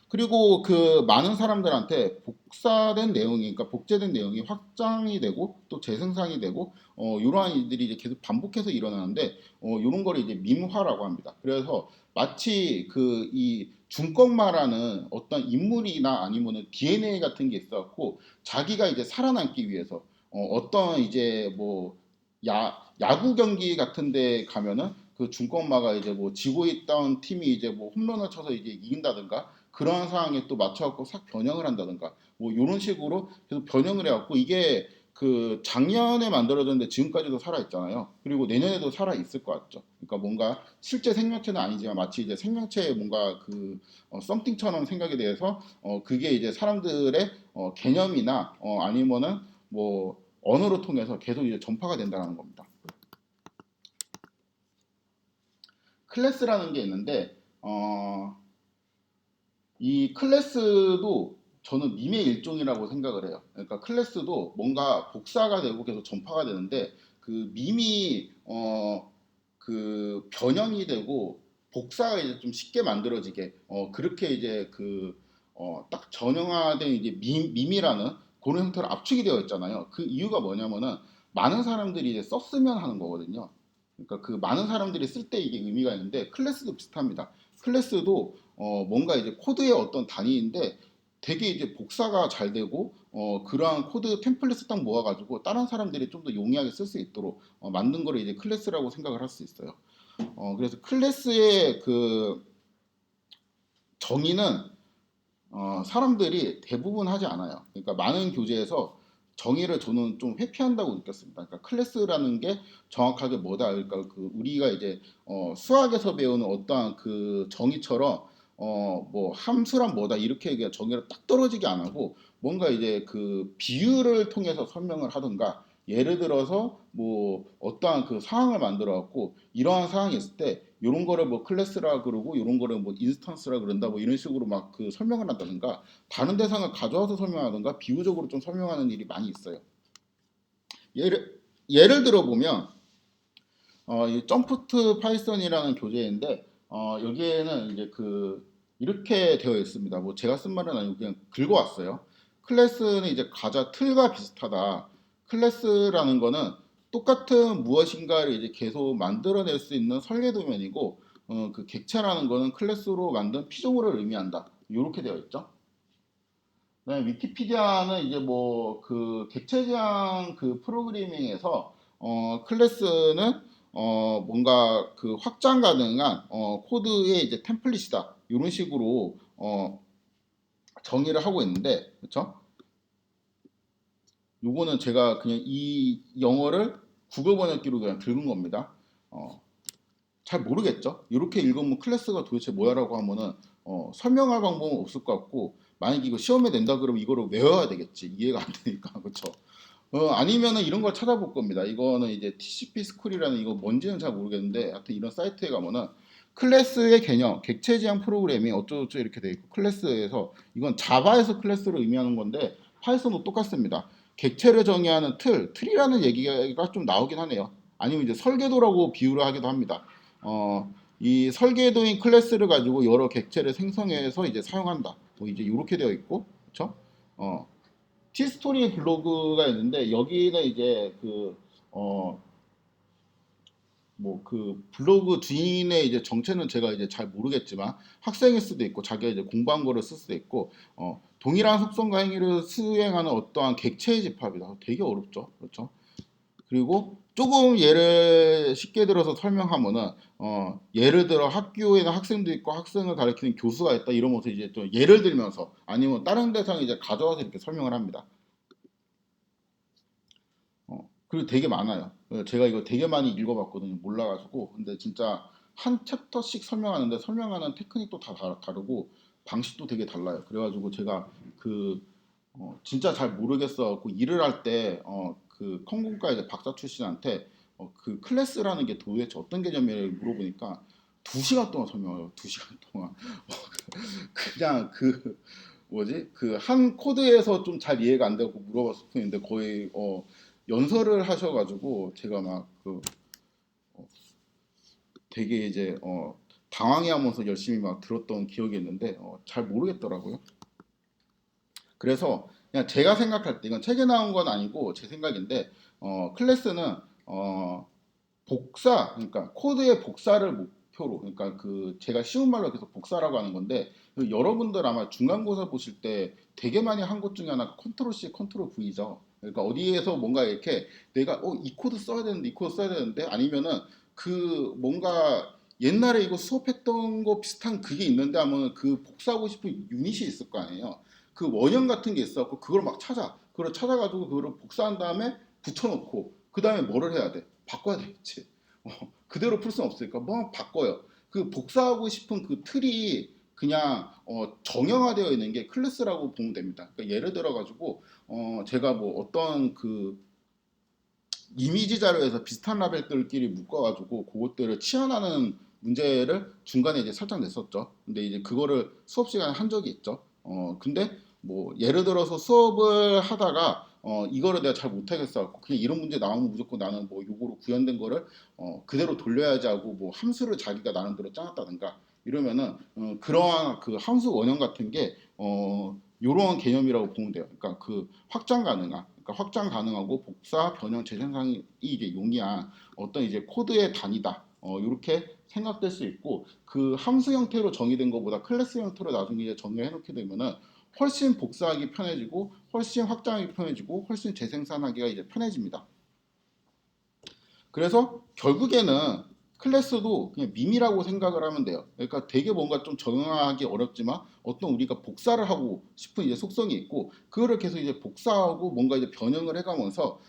그리고 그 많은 사람들한테 복사된 내용이, 그러니까 복제된 내용이 확장이 되고 또 재생산이 되고, 이러한 일들이 이제 계속 반복해서 일어나는데, 이런 거를 이제 밈화라고 합니다. 그래서 마치 그 이 준꺽마라는 어떤 인물이나 아니면은 DNA 같은 게 있어갖고 자기가 이제 살아남기 위해서 어떤 이제 뭐 야구 경기 같은 데 가면은 그 준꺽마가 이제 뭐 지고 있던 팀이 이제 뭐 홈런을 쳐서 이제 이긴다든가 그런 상황에 또 맞춰갖고 싹 변형을 한다든가 뭐 이런 식으로 계속 변형을 해갖고 이게 그 작년에 만들어졌는데 지금까지도 살아 있잖아요. 그리고 내년에도 살아 있을 것 같죠. 그러니까 뭔가 실제 생명체는 아니지만 마치 이제 생명체의 뭔가 그 썸띵처럼 생각이 돼서 그게 이제 사람들의 개념이나 아니면은 뭐 언어를 통해서 계속 이제 전파가 된다는 겁니다. 클래스라는 게 있는데 이 클래스도 저는 밈의 일종이라고 생각을 해요. 그러니까 클래스도 뭔가 복사가 되고 계속 전파가 되는데 그 밈이 그 변형이 되고 복사가 이제 좀 쉽게 만들어지게 그렇게 이제 그 딱 전형화된 이제 밈이라는 그런 형태로 압축이 되어 있잖아요. 그 이유가 뭐냐면은 많은 사람들이 이제 썼으면 하는 거거든요. 그러니까 그 많은 사람들이 쓸 때 이게 의미가 있는데 클래스도 비슷합니다. 클래스도 뭔가 이제 코드의 어떤 단위인데 되게 이제 복사가 잘 되고 그러한 코드 템플릿을 딱 모아가지고 다른 사람들이 좀 더 용이하게 쓸 수 있도록 만든 거를 이제 클래스라고 생각을 할 수 있어요. 그래서 클래스의 그 정의는 사람들이 대부분 하지 않아요. 그러니까 많은 교재에서 정의를 저는 좀 회피한다고 느꼈습니다. 그러니까 클래스라는 게 정확하게 뭐다. 그러니까 그 우리가 이제 수학에서 배우는 어떠한 그 정의처럼 뭐 함수란 뭐다 이렇게 그냥 정의를 딱 떨어지게 안 하고 뭔가 이제 그 비유를 통해서 설명을 하든가 예를 들어서 뭐 어떠한 그 상황을 만들어 갖고 이러한 상황이 있을 때 이런 거를 뭐 클래스라 그러고 이런 거를 뭐 인스턴스라 그런다 뭐 이런 식으로 막 그 설명을 한다든가 다른 대상을 가져와서 설명하든가 비유적으로 좀 설명하는 일이 많이 있어요. 예를 들어 보면 이 점프트 파이썬이라는 교재인데 여기에는 이제 그 이렇게 되어 있습니다. 뭐 제가 쓴 말은 아니고 그냥 긁어왔어요. 클래스는 이제 가자 틀과 비슷하다. 클래스라는 거는 똑같은 무엇인가를 이제 계속 만들어낼 수 있는 설계 도면이고 그 객체라는 거는 클래스로 만든 피조물을 의미한다. 이렇게 되어 있죠. 그다음에 위키피디아는 이제 뭐 그 객체 지향 그 프로그래밍에서 클래스는 뭔가 그 확장 가능한 코드의 이제 템플릿이다 이런 식으로 정의를 하고 있는데 그렇죠? 요거는 제가 그냥 이 영어를 구글 번역기로 그냥 긁은 겁니다. 잘 모르겠죠? 이렇게 읽으면 클래스가 도대체 뭐야라고 하면은 설명할 방법은 없을 것 같고 만약에 이거 시험에 낸다 그러면 이거를 외워야 되겠지. 이해가 안 되니까. 그쵸? 아니면은 이런 걸 찾아볼 겁니다. 이거는 이제 TCP 스쿨이라는 이거 뭔지는 잘 모르겠는데 하여튼 이런 사이트에 가면은 클래스의 개념, 객체 지향 프로그래밍 어쩌고저쩌고 이렇게 돼 있고 클래스에서 이건 자바에서 클래스를 의미하는 건데 파이썬도 똑같습니다. 객체를 정의하는 틀이라는 얘기가 좀 나오긴 하네요. 아니면 이제 설계도라고 비유를 하기도 합니다. 이 설계도인 클래스를 가지고 여러 객체를 생성해서 이제 사용한다. 뭐 이제 이렇게 되어 있고, 그렇죠? 티스토리 블로그가 있는데 여기는 이제 뭐 그 블로그 주인의 이제 정체는 제가 이제 잘 모르겠지만 학생일 수도 있고 자기가 이제 공부한 거를 쓸 수도 있고 동일한 속성과 행위를 수행하는 어떠한 객체의 집합이다. 되게 어렵죠. 그렇죠? 그리고 조금 예를 쉽게 들어서 설명하면은 예를 들어 학교에는 학생도 있고 학생을 가르치는 교수가 있다 이러면서 이제 좀 예를 들면서 아니면 다른 대상 이제 가져와서 이렇게 설명을 합니다. 그리고 되게 많아요. 제가 이거 되게 많이 읽어봤거든요. 몰라가지고. 근데 진짜 한 챕터씩 설명하는데 설명하는 테크닉도 다 다르고 방식도 되게 달라요. 그래가지고 제가 그 진짜 잘 모르겠어갖고 일을 할 때 그 컴공과 이제 박사 출신한테 그 클래스라는 게 도대체 어떤 개념이에요 물어보니까 2시간 동안 설명해요. 2시간 동안. 그냥 그 뭐지? 그 한 코드에서 좀 잘 이해가 안 되고 물어봤을 뿐인데 거의 연설을 하셔가지고 제가 막 그 되게 이제 당황해하면서 열심히 막 들었던 기억이 있는데 잘 모르겠더라고요. 그래서 그냥 제가 생각할 때 이건 책에 나온 건 아니고 제 생각인데 클래스는 복사, 그러니까 코드의 복사를 목표로, 그러니까 그 제가 쉬운 말로 계속 복사라고 하는 건데 그 여러분들 아마 중간고사 보실 때 되게 많이 한 것 중에 하나가 컨트롤 C, 컨트롤 V죠. 그러니까 어디에서 뭔가 이렇게 내가 이 코드 써야 되는데 이 코드 써야 되는데 아니면은 그 뭔가 옛날에 이거 수업했던 거 비슷한 그게 있는데 하면 그 복사하고 싶은 유닛이 있을 거 아니에요. 그 원형 같은 게 있어갖고 그걸 막 찾아. 그걸 찾아가지고 그거를 복사한 다음에 붙여놓고 그 다음에 뭐를 해야 돼? 바꿔야 되겠지. 그대로 풀 수는 없으니까 뭐 바꿔요. 그 복사하고 싶은 그 틀이 그냥 정형화되어 있는 게 클래스라고 보면 됩니다. 그러니까 예를 들어 가지고 제가 뭐 어떤 그 이미지 자료에서 비슷한 라벨들끼리 묶어가지고 그것들을 치환하는 문제를 중간에 이제 살짝 냈었죠. 근데 이제 그거를 수업 시간에 한 적이 있죠. 근데 뭐 예를 들어서 수업을 하다가 이거를 내가 잘 못하겠어. 그냥 이런 문제 나오면 무조건 나는 뭐 요거로 구현된 거를 그대로 돌려야지 하고 뭐 함수를 자기가 나름대로 짜놨다든가 이러면은 그러한 그 함수 원형 같은 게 요런 개념이라고 보면 돼요. 그러니까 그 확장 가능한 그러니까 확장 가능하고 복사, 변형, 재생산이 이제 용이한 어떤 이제 코드의 단위다. 이렇게 생각될 수 있고 그 함수 형태로 정의된 것보다 클래스 형태로 나중에 이제 정의해 놓게 되면은 훨씬 복사하기 편해지고 훨씬 확장하기 편해지고 훨씬 재생산하기가 이제 편해집니다. 그래서 결국에는 클래스도 그냥 밈이라고 생각을 하면 돼요. 그러니까 되게 뭔가 좀 적응하기 어렵지만 어떤 우리가 복사를 하고 싶은 이제 속성이 있고 그거를 계속 이제 복사하고 뭔가 이제 변형을 해가면서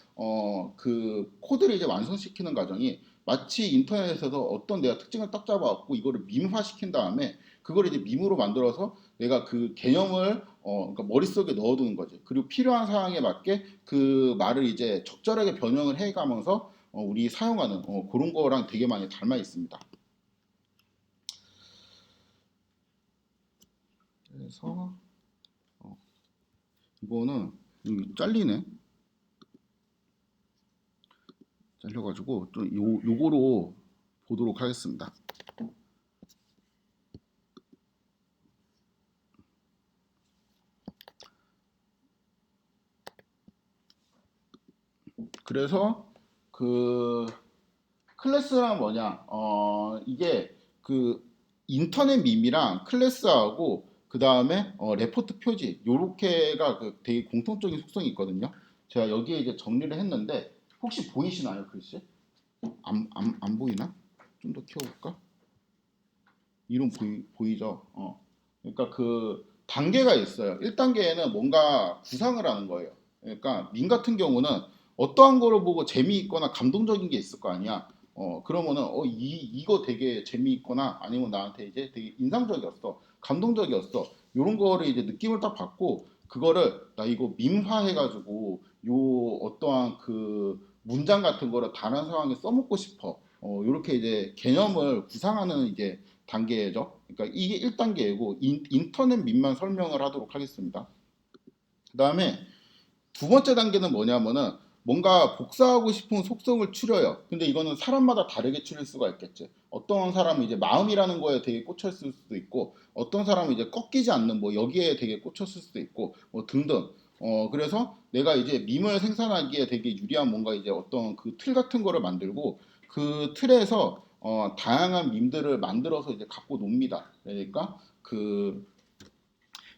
그 코드를 이제 완성시키는 과정이 마치 인터넷에서 어떤 내가 특징을 딱 잡아갖고 이거를 밈화시킨 다음에 그걸 이제 밈으로 만들어서 내가 그 개념을 그러니까 머릿속에 넣어두는 거지. 그리고 필요한 상황에 맞게 그 말을 이제 적절하게 변형을 해가면서 우리 사용하는 그런 거랑 되게 많이 닮아 있습니다. 그래서 이거는 잘리네. 잘려가지고 좀 요거로 보도록 하겠습니다. 그래서 그 클래스랑 뭐냐? 이게 그 인터넷 밈이랑 클래스하고 그 다음에 레포트 표지 요렇게가 그 되게 공통적인 속성이 있거든요. 제가 여기에 이제 정리를 했는데 혹시 보이시나요, 글씨? 안 보이나? 좀 더 키워볼까? 이름 보이죠? 그러니까 그 단계가 있어요. 1단계에는 뭔가 구상을 하는 거예요. 그러니까 민 같은 경우는 어떠한 거를 보고 재미있거나 감동적인 게 있을 거 아니야. 그러면은 이거 되게 재미있거나 아니면 나한테 이제 되게 인상적이었어, 감동적이었어, 요런 거를 이제 느낌을 딱 받고 그거를 나 이거 밈화해가지고 요 어떠한 그 문장 같은 거를 다른 상황에 써먹고 싶어. 요렇게 이제 개념을 구상하는 이제 단계죠. 그러니까 이게 1단계이고 인터넷 밈만 설명을 하도록 하겠습니다. 그 다음에 두 번째 단계는 뭐냐면은 뭔가 복사하고 싶은 속성을 추려요. 근데 이거는 사람마다 다르게 추릴 수가 있겠지. 어떤 사람은 이제 마음이라는 거에 되게 꽂혔을 수도 있고, 어떤 사람은 이제 꺾이지 않는 뭐 여기에 되게 꽂혔을 수도 있고, 뭐 등등. 그래서 내가 이제 밈을 생산하기에 되게 유리한 뭔가 이제 어떤 그 틀 같은 거를 만들고, 그 틀에서 다양한 밈들을 만들어서 이제 갖고 놉니다. 그러니까 그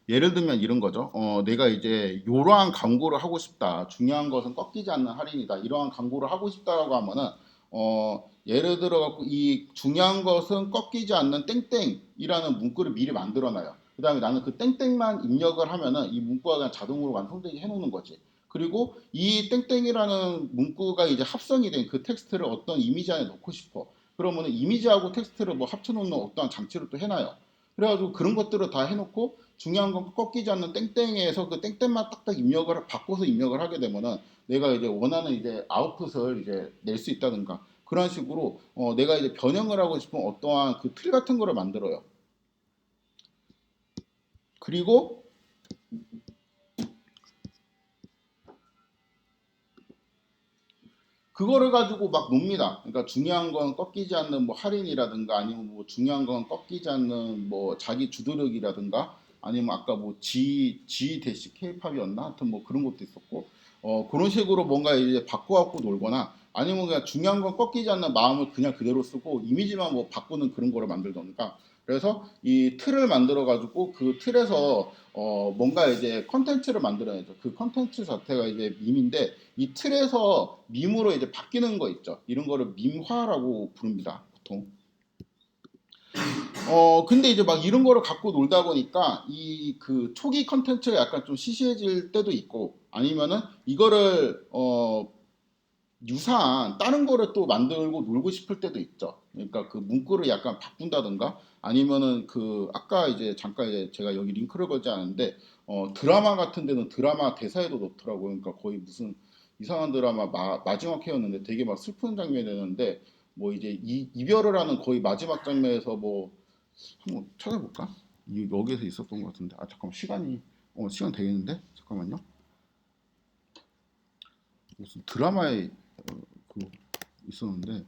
예를 들면 이런 거죠. 내가 이제 이러한 광고를 하고 싶다. 중요한 것은 꺾이지 않는 할인이다. 이러한 광고를 하고 싶다라고 하면은 예를 들어 갖고 이 중요한 것은 꺾이지 않는 땡땡이라는 문구를 미리 만들어 놔요. 그다음에 나는 그 땡땡만 입력을 하면은 이 문구가 그냥 자동으로 완성되게 해 놓는 거지. 그리고 이 땡땡이라는 문구가 이제 합성이 된 그 텍스트를 어떤 이미지 안에 넣고 싶어. 그러면은 이미지하고 텍스트를 뭐 합쳐놓는 어떠한 장치를 또 해놔요. 그래가지고 그런 것들을 다 해놓고 중요한 건 꺾이지 않는 땡땡에서 그 땡땡만 딱딱 입력을 바꿔서 입력을 하게 되면은 내가 이제 원하는 이제 아웃풋을 이제 낼 수 있다든가 그런 식으로 내가 이제 변형을 하고 싶은 어떠한 그 틀 같은 거를 만들어요. 그리고 그거를 가지고 막 놉니다. 그러니까 중요한 건 꺾이지 않는 뭐 할인이라든가 아니면 뭐 중요한 건 꺾이지 않는 뭐 자기 주도력이라든가 아니면 아까 뭐 G 대시 K-팝이었나? 하여튼 뭐 그런 것도 있었고 그런 식으로 뭔가 이제 바꿔갖고 놀거나 아니면 그냥 중요한 건 꺾이지 않는 마음을 그냥 그대로 쓰고 이미지만 뭐 바꾸는 그런 거를 만들던가 그래서 이 틀을 만들어 가지고 그 틀에서 뭔가 이제 컨텐츠를 만들어내죠. 그 컨텐츠 자체가 이제 밈인데 이 틀에서 밈으로 이제 바뀌는 거 있죠. 이런 거를 밈화라고 부릅니다. 보통. 근데 이제 막 이런 거를 갖고 놀다 보니까 이 그 초기 컨텐츠가 약간 좀 시시해질 때도 있고 아니면은 이거를 유사한 다른 거를 또 만들고 놀고 싶을 때도 있죠. 그러니까 그 문구를 약간 바꾼다든가 아니면은 그 아까 이제 잠깐 이제 제가 여기 링크를 걸지 않은데 드라마 같은 데는 드라마 대사에도 넣더라고요. 그러니까 거의 무슨 이상한 드라마 마지막 회였는데 되게 막 슬픈 장면이 되는데 뭐 이제 이별을 하는 거의 마지막 장면에서 뭐 한번 찾아볼까? 여기에서 있었던 것 같은데 아 잠깐만 시간 되겠는데 잠깐만요. 무슨 드라마에 그 있었는데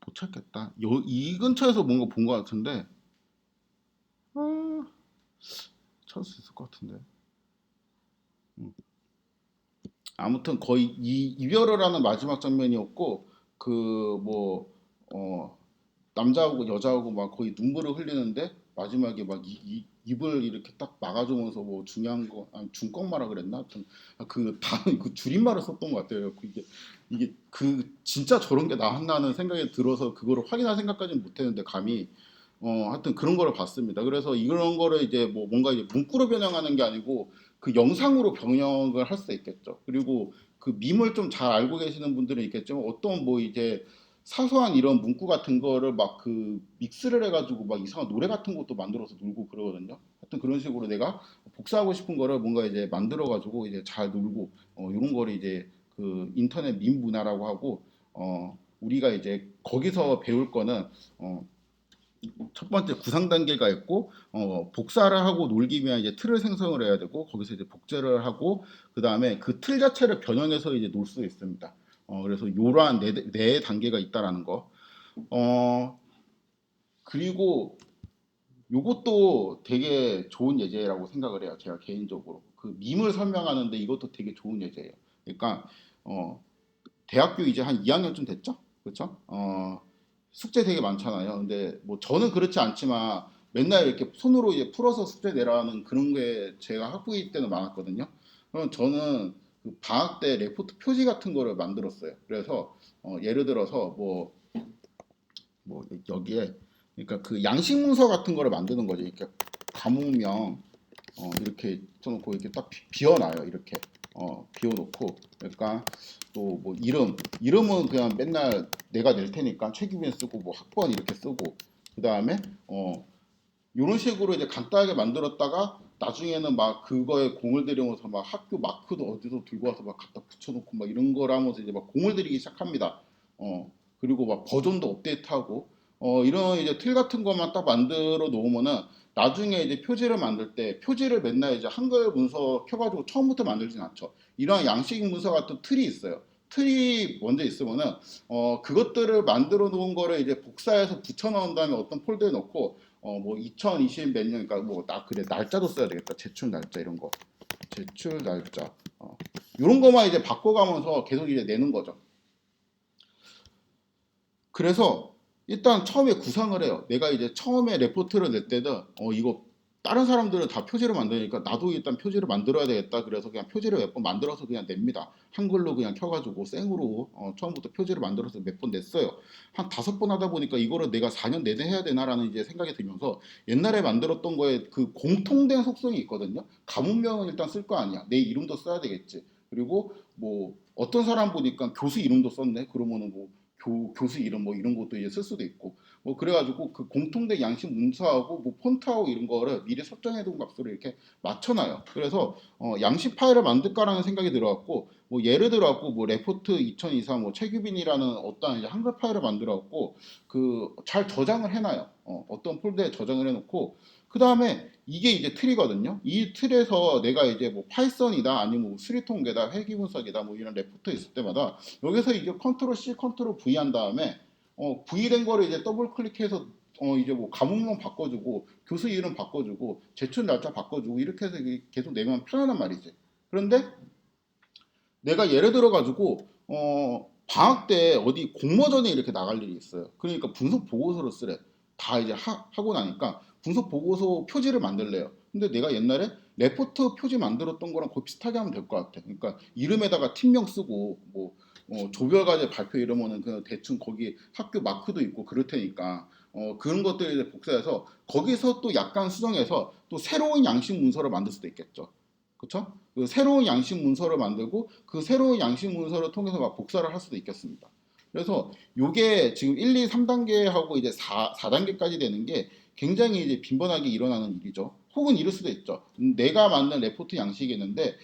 못 찾겠다. 이 근처에서 뭔가 본 것 같은데 아, 찾을 수 있을 것 같은데. 음. 아무튼 거의 이별을 하는 마지막 장면이었고 그 뭐 남자하고 여자하고 막 거의 눈물을 흘리는데 마지막에 막 입을 이렇게 딱 막아주면서 뭐 중요한 거 아니 중꺾마라 그랬나? 하여튼 그 단어 그 줄임말을 썼던 것 같아요. 이게 그 진짜 저런 게 나왔나는 생각이 들어서 그거를 확인할 생각까지는 못했는데 감히 하여튼 그런 거를 봤습니다. 그래서 이런 거를 이제 뭐 뭔가 이제 문구로 변형하는 게 아니고 그 영상으로 병역을 할 수 있겠죠. 그리고 그 밈을 좀 잘 알고 계시는 분들은 있겠지만 어떤 뭐 이제 사소한 이런 문구 같은 거를 막 그 믹스를 해가지고 막 이상한 노래 같은 것도 만들어서 놀고 그러거든요. 하여튼 그런 식으로 내가 복사하고 싶은 거를 뭔가 이제 만들어가지고 이제 잘 놀고 이런 거를 이제 그 인터넷 밈 문화라고 하고 우리가 이제 거기서 배울 거는 첫 번째 구상 단계가 있고 복사를 하고 놀기 위한 이제 틀을 생성을 해야 되고 거기서 이제 복제를 하고 그 다음에 그 틀 자체를 변형해서 이제 놀 수 있습니다. 그래서 이러한 네 단계가 있다라는 거. 어, 그리고 요것도 되게 좋은 예제라고 생각을 해요. 제가 개인적으로 그 밈을 설명하는데 이것도 되게 좋은 예제예요. 그러니까 어, 대학교 이제 한 2학년쯤 됐죠? 그렇죠? 숙제 되게 많잖아요. 근데 뭐 저는 그렇지 않지만 맨날 이렇게 손으로 이제 풀어서 숙제 내라는 그런 게 제가 학부일 때는 많았거든요. 그럼 저는 그 방학 때 레포트 표지 같은 거를 만들었어요. 그래서 예를 들어서 뭐 여기에 그러니까 그 양식 문서 같은 거를 만드는 거죠. 이렇게 과목명 이렇게 써놓고 이렇게 딱 비워놔요. 이렇게 비워놓고 그러니까 또 뭐 이름은 그냥 맨날 내가 낼 테니까 최규빈 쓰고 뭐 학번 이렇게 쓰고 그 다음에 이런 식으로 이제 간단하게 만들었다가 나중에는 막 그거에 공을 들이면서 막 학교 마크도 어디서 들고 와서 막 갖다 붙여놓고 막 이런 걸 하면서 이제 막 공을 들이기 시작합니다. 그리고 막 버전도 업데이트하고 이런 이제 틀 같은 것만 딱 만들어 놓으면은 나중에 이제 표지를 만들 때 표지를 맨날 이제 한글 문서 켜가지고 처음부터 만들진 않죠. 이런 양식 문서 같은 틀이 있어요. 틀이 먼저 있으면은 그것들을 만들어 놓은 거를 이제 복사해서 붙여 넣은 다음에 어떤 폴더에 넣고 뭐 2020 몇 년, 그러니까 뭐 나 그래 날짜도 써야 되겠다. 제출 날짜 이런 거, 제출 날짜, 이런 거만 이제 바꿔가면서 계속 이제 내는 거죠. 그래서 일단 처음에 구상을 해요. 내가 이제 처음에 레포트를 낼 때는 이거 다른 사람들은 다 표지를 만드니까 나도 일단 표지를 만들어야 되겠다. 그래서 그냥 표지를 몇 번 만들어서 그냥 냅니다. 한글로 그냥 켜가지고 생으로 처음부터 표지를 만들어서 몇 번 냈어요. 한 5번 하다 보니까 이거를 내가 4년 내내 해야 되나라는 이제 생각이 들면서 옛날에 만들었던 거에 그 공통된 속성이 있거든요. 가문명은 일단 쓸 거 아니야. 내 이름도 써야 되겠지. 그리고 뭐 어떤 사람 보니까 교수 이름도 썼네. 그러면은 뭐 교수 이름 뭐 이런 것도 이제 쓸 수도 있고 뭐 그래가지고 그 공통된 양식 문서하고 뭐 폰트하고 이런 거를 미리 설정해둔 값으로 이렇게 맞춰놔요. 그래서 양식 파일을 만들까라는 생각이 들어갖고 뭐 예를 들어갖고 뭐 레포트 2023 뭐 최규빈이라는 어떤 이제 한글 파일을 만들어갖고 그 잘 저장을 해놔요. 어떤 폴더에 저장을 해놓고 그 다음에 이게 이제 틀이거든요. 이 틀에서 내가 이제 뭐 파이썬이다 아니면 뭐 수리통계다 회귀분석이다 뭐 이런 레포트 있을 때마다 여기서 이제 컨트롤 C, 컨트롤 V 한 다음에 V 된 거를 이제 더블 클릭해서 이제 뭐 과목명 바꿔주고 교수 이름 바꿔주고 제출 날짜 바꿔주고 이렇게 해서 계속 내면 편하단 말이지. 그런데 내가 예를 들어 가지고 방학 때 어디 공모전에 이렇게 나갈 일이 있어요. 그러니까 분석 보고서를 쓰래. 다 이제 하고 나니까 분석 보고서 표지를 만들래요. 근데 내가 옛날에 레포트 표지 만들었던 거랑 거의 비슷하게 하면 될 것 같아. 그러니까 이름에다가 팀명 쓰고 뭐 조별과제 발표 이러면은 그냥 대충 거기 학교 마크도 있고 그럴 테니까 그런 것들을 이제 복사해서 거기서 또 약간 수정해서 또 새로운 양식 문서를 만들 수도 있겠죠. 그렇죠? 그 새로운 양식 문서를 만들고 그 새로운 양식 문서를 통해서 막 복사를 할 수도 있겠습니다. 그래서 요게 지금 1, 2, 3단계하고 이제 4단계까지 되는 게 굉장히 이제 빈번하게 일어나는 일이죠. 혹은 이럴 수도 있죠. 내가 만든 레포트 양식이 있는데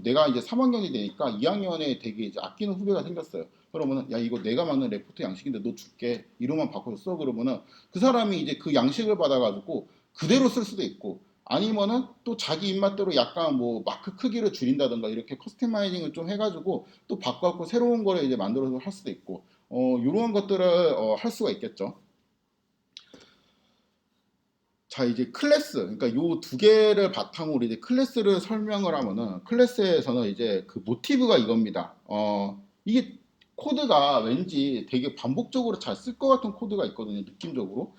내가 이제 3학년이 되니까 2학년에 되게 이제 아끼는 후배가 생겼어요. 그러면은 야 이거 내가 만든 레포트 양식인데 너 줄게 이름만 바꿔서 써 그러면은 그 사람이 이제 그 양식을 받아가지고 그대로 쓸 수도 있고 아니면은 또 자기 입맛대로 약간 뭐 마크 크기를 줄인다든가 이렇게 커스터마이징을 좀 해가지고 또 바꿔갖고 새로운 거를 이제 만들어서 할 수도 있고 이런 것들을 할 수가 있겠죠. 자 이제 클래스 그러니까 요 두 개를 바탕으로 이제 클래스를 설명을 하면은 클래스에서는 이제 그 모티브가 이겁니다. 이게 코드가 왠지 되게 반복적으로 잘 쓸 것 같은 코드가 있거든요. 느낌적으로.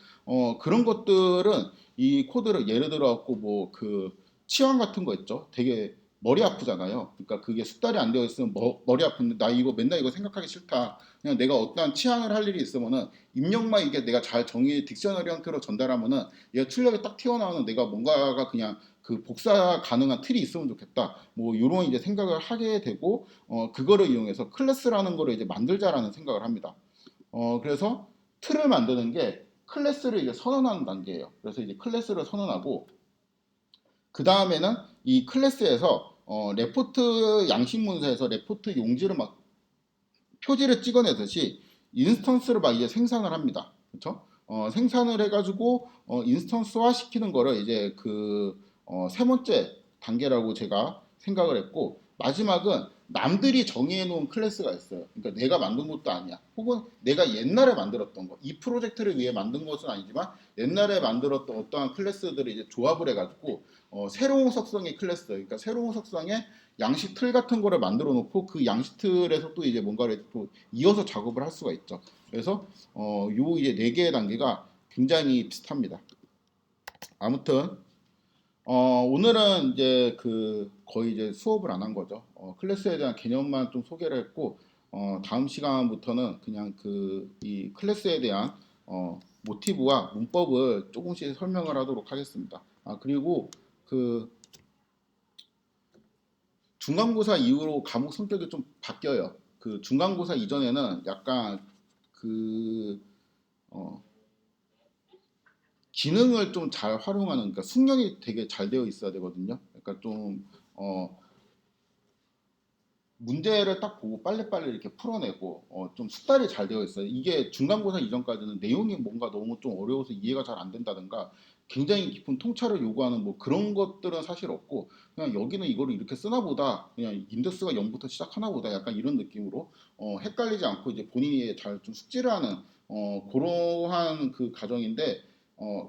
그런 것들은 이 코드를 예를 들어 갖고 뭐 그 치환 같은 거 있죠. 되게 머리 아프잖아요. 그러니까 그게 숙달이 안 되어 있으면 머리 아픈데 나 이거 맨날 이거 생각하기 싫다. 그냥 내가 어떠한 치환을 할 일이 있으면은 입력만 이게 내가 잘 정의 딕셔너리 형태로 전달하면은 얘가 출력이 딱 튀어나오는 내가 뭔가가 그냥 그 복사 가능한 틀이 있으면 좋겠다. 뭐 이런 이제 생각을 하게 되고 그거를 이용해서 클래스라는 거를 이제 만들자라는 생각을 합니다. 그래서 틀을 만드는 게 클래스를 이제 선언하는 단계예요. 그래서 이제 클래스를 선언하고 그 다음에는 이 클래스에서 레포트 양식 문서에서 레포트 용지를 막 표지를 찍어내듯이 인스턴스를 막 이제 생산을 합니다. 그렇죠? 생산을 해가지고 인스턴스화 시키는 거를 이제 그 세 번째 단계라고 제가 생각을 했고 마지막은 남들이 정의해 놓은 클래스가 있어요. 그러니까 내가 만든 것도 아니야. 혹은 내가 옛날에 만들었던 거. 이 프로젝트를 위해 만든 것은 아니지만 옛날에 만들었던 어떠한 클래스들을 이제 조합을 해가지고 새로운 속성의 클래스, 그러니까 새로운 속성의 양식 틀 같은 거를 만들어 놓고 그 양식 틀에서 또 이제 뭔가를 또 이어서 작업을 할 수가 있죠. 그래서 요 이제 네 개의 단계가 굉장히 비슷합니다. 아무튼 오늘은 이제 그 거의 이제 수업을 안 한 거죠. 클래스에 대한 개념만 좀 소개를 했고, 다음 시간부터는 그냥 그 이 클래스에 대한 모티브와 문법을 조금씩 설명을 하도록 하겠습니다. 아, 그리고 그 중간고사 이후로 과목 성격이 좀 바뀌어요. 그 중간고사 이전에는 약간 그 어, 기능을 좀 잘 활용하는, 그러니까 숙련이 되게 잘 되어 있어야 되거든요. 그러니까 좀 문제를 딱 보고 빨리빨리 이렇게 풀어내고 좀 숙달이 잘 되어 있어요. 이게 중간고사 이전까지는 내용이 뭔가 너무 좀 어려워서 이해가 잘 안 된다든가 굉장히 깊은 통찰을 요구하는 뭐 그런 것들은 사실 없고, 그냥 여기는 이거를 이렇게 쓰나 보다, 그냥 인덱스가 0부터 시작하나 보다, 약간 이런 느낌으로 헷갈리지 않고 이제 본인이 잘 좀 숙지를 하는 그러한 그 과정인데,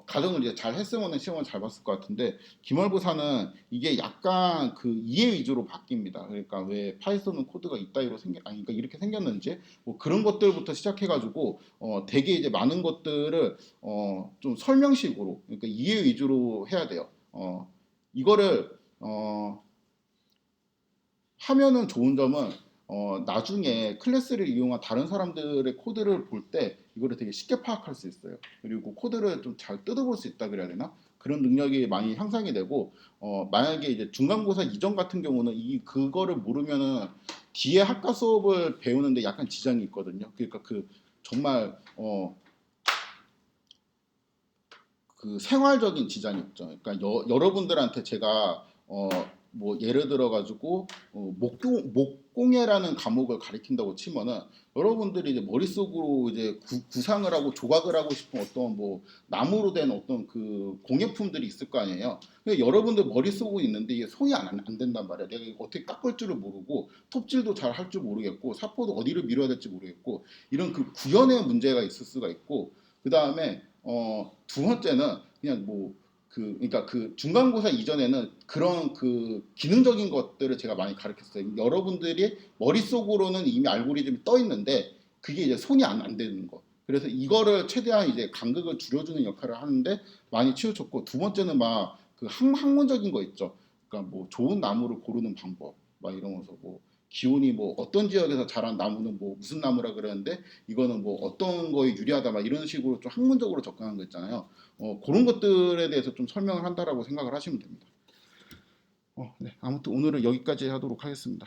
가정을 이제 잘 했으면 시험을 잘 봤을 것 같은데, 기말고사는 이게 약간 그 이해 위주로 바뀝니다. 그러니까 왜 파이썬은 코드가 이따위로 아니 그러니까 이렇게 생겼는지 뭐 그런 것들부터 시작해가지고 되게 이제 많은 것들을 좀 설명식으로, 그러니까 이해 위주로 해야 돼요. 이거를 하면은 좋은 점은 나중에 클래스를 이용한 다른 사람들의 코드를 볼 때 이거를 되게 쉽게 파악할 수 있어요. 그리고 코드를 좀 잘 뜯어볼 수 있다 그래야 되나? 그런 능력이 많이 향상이 되고, 만약에 이제 중간고사 이전 같은 경우는 이 그거를 모르면은 뒤에 학과 수업을 배우는데 약간 지장이 있거든요. 그러니까 그 정말 그 생활적인 지장이 없죠. 그러니까 여러분들한테 제가 뭐 예를 들어 가지고 목공예라는 과목을 가리킨다고 치면은 여러분들이 이제 머릿속으로 이제 구상을 하고 조각을 하고 싶은 어떤 뭐 나무로 된 어떤 그 공예품들이 있을 거 아니에요. 근데 여러분들 머릿속에 있는데 이게 손이 안 된단 말이야. 내가 이거 어떻게 깎을 줄을 모르고 톱질도 잘 할 줄 모르겠고 사포도 어디를 밀어야 될지 모르겠고, 이런 그 구현의 문제가 있을 수가 있고, 그 다음에 두 번째는 그냥 뭐 그러니까 그 중간고사 이전에는 그런 그 기능적인 것들을 제가 많이 가르쳤어요. 여러분들이 머릿속으로는 이미 알고리즘이 떠 있는데 그게 이제 손이 안 되는 거. 그래서 이거를 최대한 이제 간극을 줄여주는 역할을 하는데 많이 치우쳤고, 두 번째는 막 그 학문적인 거 있죠. 그러니까 뭐 좋은 나무를 고르는 방법 막 이러면서 뭐 기온이 뭐 어떤 지역에서 자란 나무는 뭐 무슨 나무라 그러는데 이거는 뭐 어떤 거에 유리하다 막 이런 식으로 좀 학문적으로 접근하는 거 있잖아요. 그런 것들에 대해서 좀 설명을 한다라고 생각을 하시면 됩니다. 네. 아무튼 오늘은 여기까지 하도록 하겠습니다.